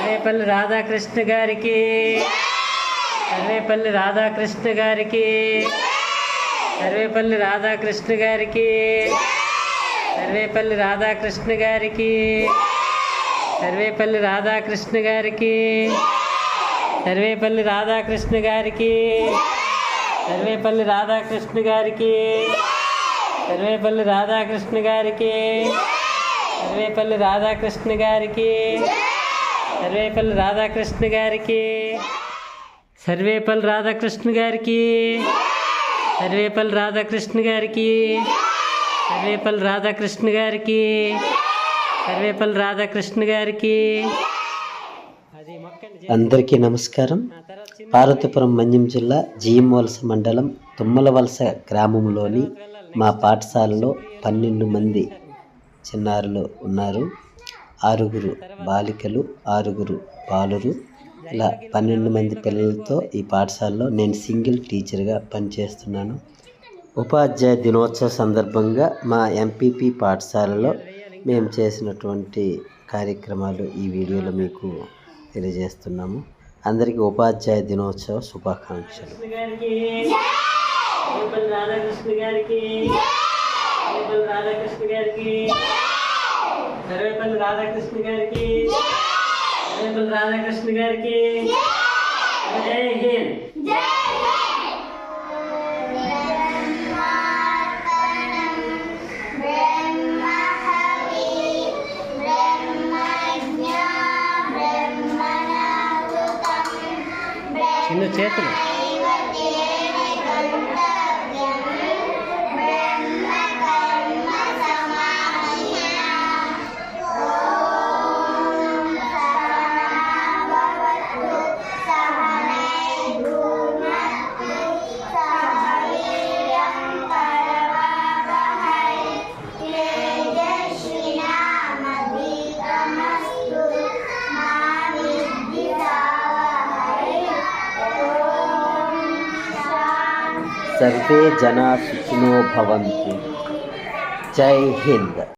సర్వేపల్లి రాధాకృష్ణ గారికి, సర్వేపల్లి రాధాకృష్ణ గారికి, సర్వేపల్లి రాధాకృష్ణ గారికి, సర్వేపల్లి రాధాకృష్ణ గారికి, సర్వేపల్లి రాధాకృష్ణ గారికి, సర్వేపల్లి రాధాకృష్ణ గారికి, సర్వేపల్లి రాధాకృష్ణ గారికి, సర్వేపల్లి రాధాకృష్ణ గారికి, సర్వేపల్లి రాధాకృష్ణ గారికి, సర్వేపల్లి రాధాకృష్ణ గారికి, సర్వేపల్లి రాధాకృష్ణ గారికి, సర్వేపల్లి రాధాకృష్ణ గారికి, సర్వేపల్లి రాధాకృష్ణ గారికి, సర్వేపల్లి రాధాకృష్ణ గారికి. అందరికీ నమస్కారం. పార్వతీపురం మన్యం జిల్లా జిఎంవలస మండలం తుమ్మలవలస గ్రామంలోని మా పాఠశాలలో 12 మంది చిన్నారులు ఉన్నారు. 6 బాలికలు, 6 బాలురు. ఇలా 12 మంది పిల్లలతో ఈ పాఠశాలలో నేను సింగిల్ టీచర్గా పనిచేస్తున్నాను. ఉపాధ్యాయ దినోత్సవ సందర్భంగా మా ఎంపీపీ పాఠశాలలో మేము చేసినటువంటి కార్యక్రమాలు ఈ వీడియోలో మీకు తెలియజేస్తున్నాము. అందరికీ ఉపాధ్యాయ దినోత్సవ శుభాకాంక్షలు. సర్వేపల్లి రాధాకృష్ణ గారికి, సర్వేపల్లి రాధాకృష్ణ గారికి జై హింద్. చిన్న చేతులు సర్వే జనా సుఖినో భవంతు. జై హింద్.